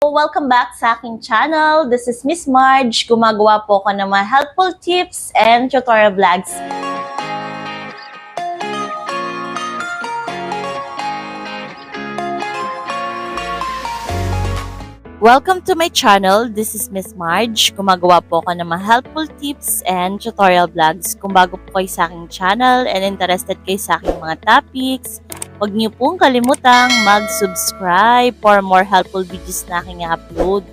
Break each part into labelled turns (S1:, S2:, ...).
S1: Welcome back sa aking channel. This is Miss Marge. Gumagawa po ako ng mga helpful tips and tutorial vlogs. Welcome to my channel. This is Miss Marge. Gumagawa po ako ng mga helpful tips and tutorial vlogs. Kung bago po kayo sa aking channel and interested kayo sa aking mga topics, huwag niyo pong kalimutang mag-subscribe for more helpful videos na aking upload.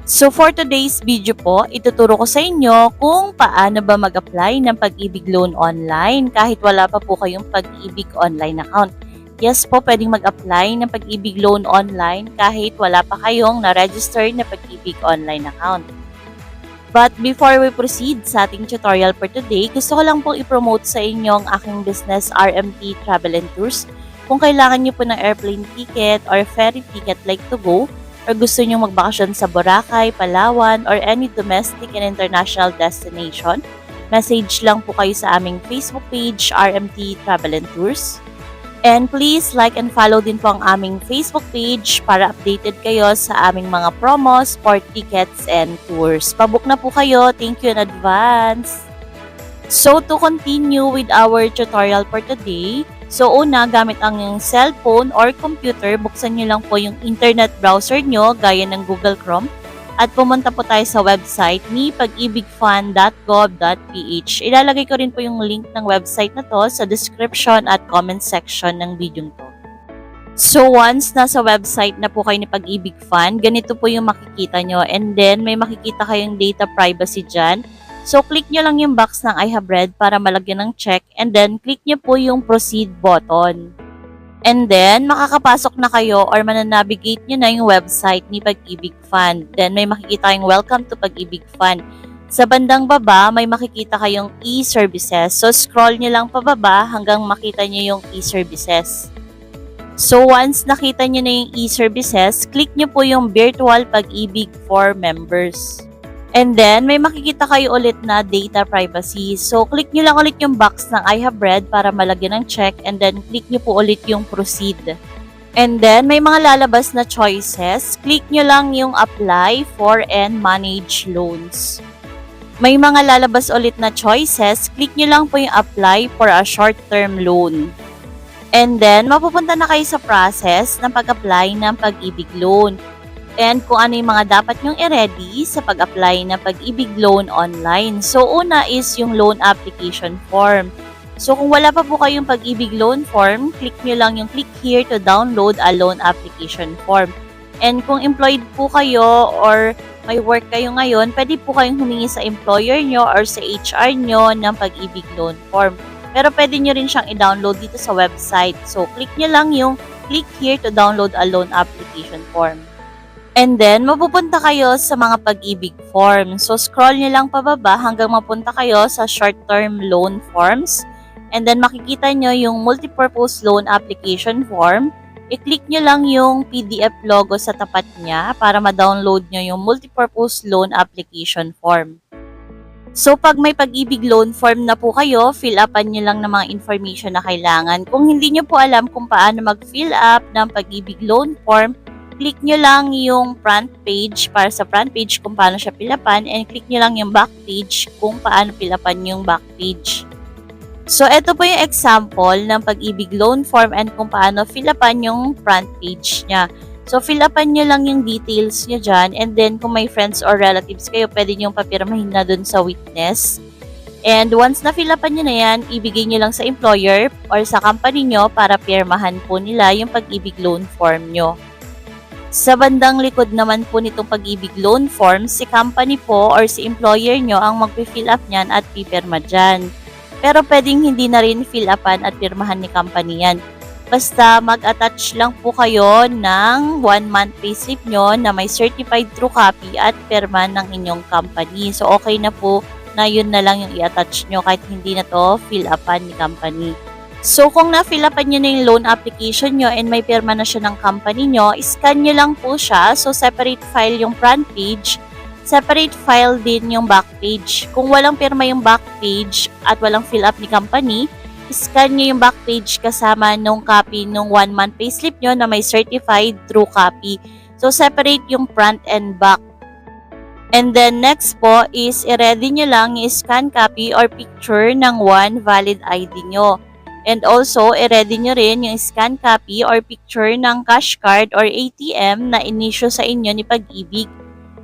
S1: So for today's video po, ituturo ko sa inyo kung paano ba mag-apply ng Pag-ibig Loan online kahit wala pa po kayong Pag-ibig online account. Yes po, pwedeng mag-apply ng Pag-ibig Loan online kahit wala pa kayong na-register na Pag-ibig online account. But before we proceed sa ating tutorial for today, gusto ko lang pong i-promote sa inyo ang aking business RMT Travel and Tours. Kung kailangan nyo po ng airplane ticket or ferry ticket like to go, or gusto nyo magbakasyon sa Boracay, Palawan, or any domestic and international destination, message lang po kayo sa aming Facebook page, RMT Travel and Tours. And please like and follow din po ang aming Facebook page para updated kayo sa aming mga promos for tickets and tours. Pabook na po kayo. Thank you in advance. So to continue with our tutorial for today, so una, gamit ang yung cellphone or computer, buksan nyo lang po yung internet browser nyo gaya ng Google Chrome at pumunta po tayo sa website ni pagibigfund.gov.ph. Ilalagay ko rin po yung link ng website na to sa description at comment section ng video to. So once nasa website na po kayo ni Pag-ibig Fund, ganito po yung makikita nyo, and then may makikita kayong data privacy dyan. So, click nyo lang yung box ng I have read para malagyan ng check, and then click nyo po yung proceed button. And then, makakapasok na kayo or mananavigate nyo na yung website ni Pag-ibig Fund. Then, may makikita kayong welcome to Pag-ibig Fund. Sa bandang baba, may makikita kayong e-services. So, scroll nyo lang pababa hanggang makita nyo yung e-services. So, once nakita nyo na yung e-services, click nyo po yung virtual Pag-ibig for members. And then, may makikita kayo ulit na data privacy. So, click nyo lang ulit yung box ng I have read para malagyan ng check, and then click nyo po ulit yung proceed. And then, may mga lalabas na choices. Click nyo lang yung apply for and manage loans. May mga lalabas ulit na choices. Click nyo lang po yung apply for a short-term loan. And then, mapupunta na kayo sa process ng pag-apply ng Pag-ibig Loan. And kung ano yung mga dapat nyong i-ready sa pag-apply ng Pag-ibig Loan online. So, una is yung loan application form. So, kung wala pa po kayong Pag-ibig Loan form, click nyo lang yung click here to download a loan application form. And kung employed po kayo or may work kayo ngayon, pwede po kayong humingi sa employer nyo or sa HR nyo ng Pag-ibig Loan form. Pero pwede nyo rin siyang i-download dito sa website. So, click nyo lang yung click here to download a loan application form. And then, mapupunta kayo sa mga Pag-ibig form. So, scroll nyo lang pababa hanggang mapunta kayo sa short-term loan forms. And then, makikita nyo yung multipurpose loan application form. I-click nyo lang yung PDF logo sa tapat niya para ma-download nyo yung multipurpose loan application form. So, pag may Pag-ibig loan form na po kayo, fill upan nyo lang ng mga information na kailangan. Kung hindi nyo po alam kung paano mag-fill up ng Pag-ibig loan form, click nyo lang yung front page para sa front page kung paano siya pilapan, and click nyo lang yung back page kung paano pilapan yung back page. So, ito po yung example ng Pag-ibig loan form and kung paano pilapan yung front page niya. So, filapan nyo lang yung details nyo dyan, and then kung may friends or relatives kayo, pwede nyo papirmahin na dun sa witness. And once na filapan nyo na yan, ibigay nyo lang sa employer or sa company nyo para pirmahan po nila yung Pag-ibig loan form nyo. Sa bandang likod naman po nitong Pag-ibig loan form, si company po or si employer nyo ang mag-fill up nyan at pipirma dyan. Pero pwedeng hindi na rin fill upan at pirmahan ni company yan. Basta mag-attach lang po kayo ng 1-month payslip nyo na may certified true copy at pirma ng inyong company. So okay na po na yun na lang yung i-attach nyo kahit hindi na to fill upan ni company. So, kung na-fill upan nyo na yung loan application nyo and may pirma na siya ng company nyo, scan nyo lang po siya. So, separate file yung front page, separate file din yung back page. Kung walang pirma yung back page at walang fill up ni company, scan nyo yung back page kasama nung copy nung 1-month payslip nyo na may certified true copy. So, separate yung front and back. And then, next po is i-ready nyo lang yung scan copy or picture ng one valid ID nyo. And also, i-ready nyo rin yung scan copy or picture ng cash card or ATM na inisyo sa inyo ni Pag-ibig.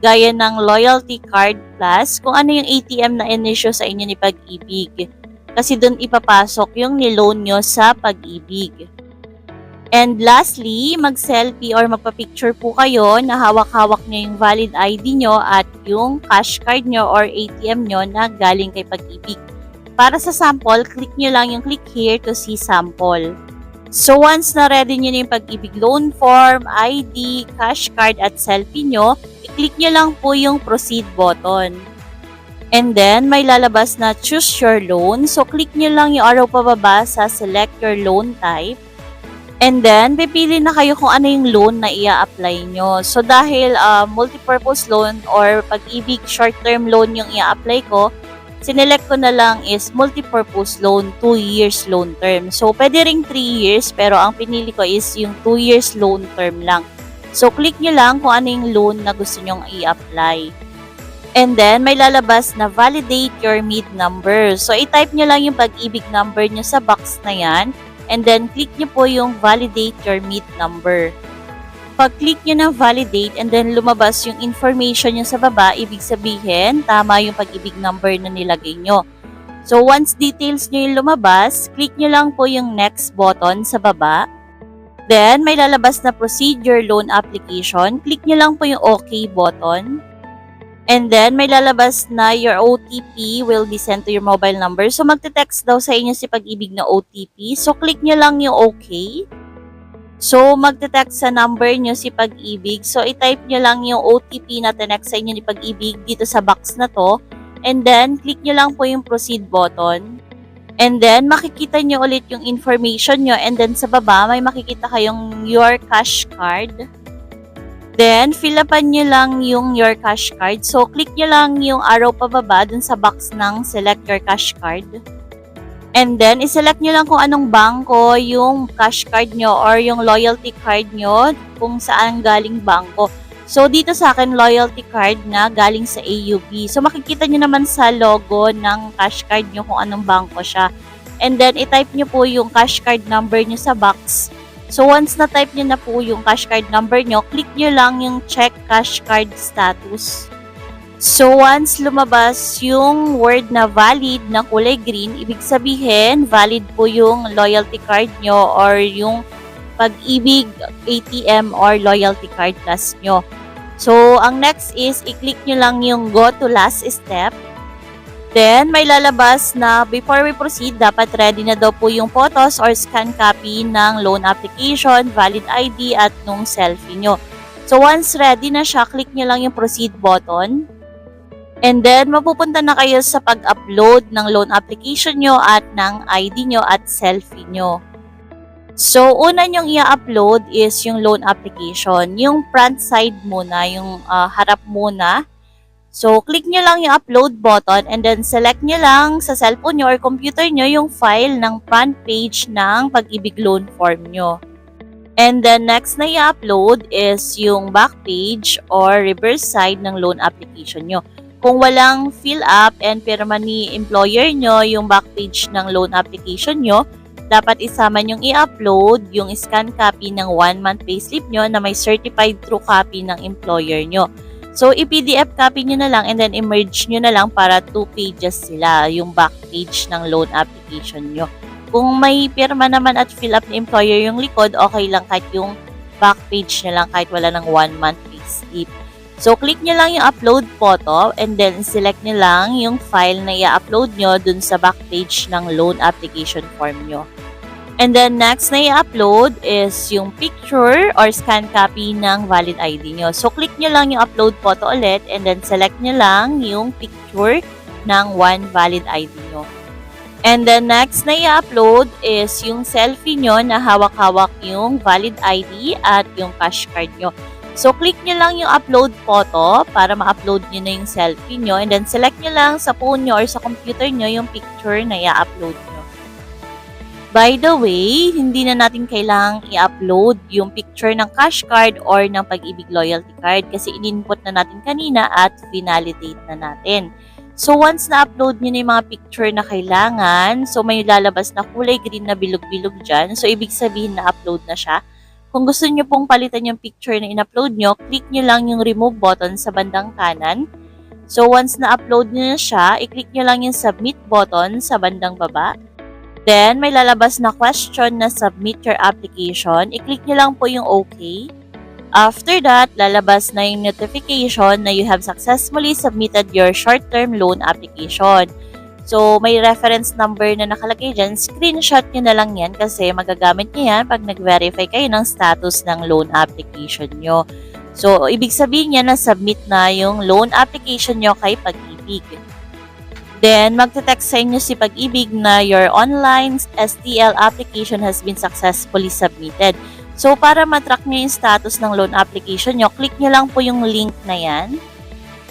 S1: Gaya ng Loyalty Card Plus, kung ano yung ATM na inisyo sa inyo ni Pag-ibig. Kasi doon ipapasok yung niloan nyo sa Pag-ibig. And lastly, mag-selfie or magpa-picture po kayo na hawak-hawak nyo yung valid ID nyo at yung cash card nyo or ATM nyo na galing kay Pag-ibig. Para sa sample, click nyo lang yung click here to see sample. So once na ready nyo na yung Pag-ibig loan form, ID, cash card at selfie nyo, i-click nyo lang po yung proceed button. And then, may lalabas na choose your loan. So click nyo lang yung arrow pababa sa select your loan type. And then, pipili na kayo kung ano yung loan na i-apply nyo. So, dahil multipurpose loan or Pag-ibig short-term loan yung i-apply ko, sinelect ko na lang is multipurpose loan, 2 years loan term. So, pwede ring 3 years, pero ang pinili ko is yung 2 years loan term lang. So, click nyo lang kung ano yung loan na gusto nyong i-apply. And then, may lalabas na validate your MID number. So, i-type nyo lang yung Pag-ibig number nyo sa box na yan. And then, click nyo po yung validate your MID number. Pag-click nyo ng validate and then lumabas yung information nyo sa baba, ibig sabihin, tama yung Pag-ibig number na nilagay nyo. So, once details nyo yung lumabas, click nyo lang po yung next button sa baba. Then, may lalabas na procedure loan application. Click nyo lang po yung OK button. And then, may lalabas na your OTP will be sent to your mobile number. So, magte-text daw sa inyo si Pag-ibig na OTP. So, click nyo lang yung OK. So, magte-text sa number nyo si Pag-ibig. So, i-type nyo lang yung OTP na tinext sa inyo ni Pag-ibig dito sa box na to. And then, click nyo lang po yung proceed button. And then, makikita nyo ulit yung information nyo. And then, sa baba, may makikita kayong your cash card. Then, fill upan nyo lang yung your cash card. So, click nyo lang yung arrow pababa dun sa box ng select your cash card. And then, iselect nyo lang kung anong bangko yung cash card nyo or yung loyalty card nyo kung saan galing bangko. So, dito sa akin, loyalty card na galing sa AUB. So, makikita nyo naman sa logo ng cash card nyo kung anong bangko siya. And then, i-type nyo po yung cash card number nyo sa box. So, once na-type nyo na po yung cash card number nyo, click nyo lang yung check cash card status. So, once lumabas yung word na valid na kulay green, ibig sabihin, valid po yung loyalty card nyo or yung Pag-ibig ATM or loyalty card plus nyo. So, ang next is, i-click nyo lang yung go to last step. Then, may lalabas na before we proceed, dapat ready na daw po yung photos or scan copy ng loan application, valid ID at nung selfie nyo. So, once ready na siya, click nyo lang yung proceed button. And then, mapupunta na kayo sa pag-upload ng loan application nyo at ng ID nyo at selfie nyo. So, una nyong i-upload is yung loan application. Yung front side muna, yung harap muna. So, click nyo lang yung upload button and then select nyo lang sa cellphone nyo or computer nyo yung file ng front page ng Pag-ibig loan form nyo. And then next na i-upload is yung back page or reverse side ng loan application nyo. Kung walang fill up and pirma ni employer nyo yung back page ng loan application nyo, dapat isama nyong i-upload yung scan copy ng 1-month payslip nyo na may certified true copy ng employer nyo. So, i-PDF copy nyo na lang and then i-merge nyo na lang para 2 pages sila, yung back page ng loan application nyo. Kung may pirma naman at fill up ni employer yung likod, okay lang kahit yung back page nyo lang kahit wala ng 1-month payslip. So, click nyo lang yung upload photo and then select nyo lang yung file na i-upload nyo dun sa back page ng loan application form nyo. And then, next na i-upload is yung picture or scan copy ng valid ID nyo. So, click nyo lang yung upload photo ulit and then select nyo lang yung picture ng one valid ID nyo. And then, next na i-upload is yung selfie nyo na hawak-hawak yung valid ID at yung cash card nyo. So, click nyo lang yung upload photo para ma-upload nyo na yung selfie nyo and then select nyo lang sa phone nyo or sa computer nyo yung picture na i-upload nyo. By the way, hindi na natin kailangang i-upload yung picture ng cash card or ng Pag-ibig loyalty card kasi in-input na natin kanina at finalidate na natin. So once na-upload nyo na yung mga picture na kailangan, so may lalabas na kulay green na bilog-bilog dyan. So ibig sabihin na upload na siya. Kung gusto nyo pong palitan yung picture na in-upload nyo, click nyo lang yung remove button sa bandang kanan. So once na-upload nyo na siya, i-click nyo lang yung submit button sa bandang baba. Then, may lalabas na question na submit your application. I-click nyo lang po yung OK. After that, lalabas na yung notification na you have successfully submitted your short-term loan application. So, may reference number na nakalagay dyan. Screenshot nyo na lang yan kasi magagamit nyo yan pag nag-verify kayo ng status ng loan application nyo. So, ibig sabihin niya na submit na yung loan application nyo kay Pag-ibig. Then, magte-text sa inyo si Pag-ibig na your online STL application has been successfully submitted. So, para matrack nyo yung status ng loan application nyo, click nyo lang po yung link na yan.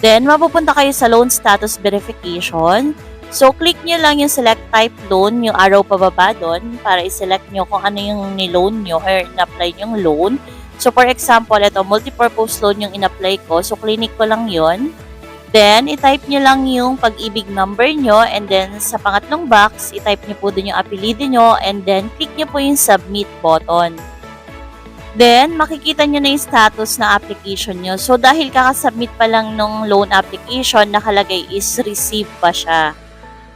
S1: Then, mapupunta kayo sa loan status verification. So, click nyo lang yung select type loan, yung arrow pababa doon, para i-select nyo kung ano yung ni-loan nyo or in-apply yung loan. So, for example, ito, multipurpose loan yung in-apply ko. So, clinic ko lang yon. Then, i-type nyo lang yung Pag-ibig number nyo and then sa pangatlong box, i-type nyo po dun yung apelido nyo and then click nyo po yung submit button. Then, makikita nyo na yung status na application nyo. So, dahil kakasubmit pa lang nung loan application, nakalagay is receive pa siya.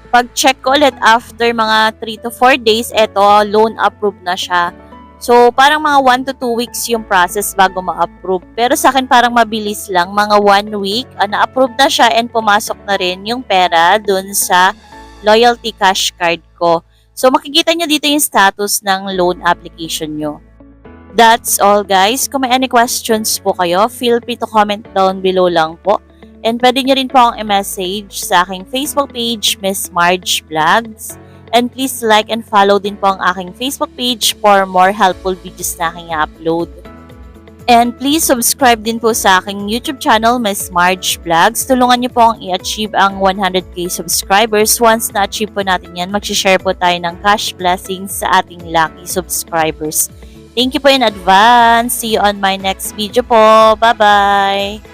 S1: Pag-check ko ulit after mga 3 to 4 days, eto, loan approved na siya. So, parang mga 1 to 2 weeks yung process bago ma-approve. Pero sa akin parang mabilis lang, mga 1 week, na-approve na siya and pumasok na rin yung pera dun sa loyalty cash card ko. So, makikita nyo dito yung status ng loan application nyo. That's all guys. Kung may any questions po kayo, feel free to comment down below lang po. And pwede nyo rin po akong i-message sa aking Facebook page, Miss Marge Vlogs. And please like and follow din po ang aking Facebook page for more helpful videos na aking upload. And please subscribe din po sa aking YouTube channel, Miss Marge Vlogs. Tulungan niyo po ang i-achieve ang 100k subscribers. Once na-achieve po natin yan, mag-share po tayo ng cash blessings sa ating lucky subscribers. Thank you po in advance. See you on my next video po. Bye-bye!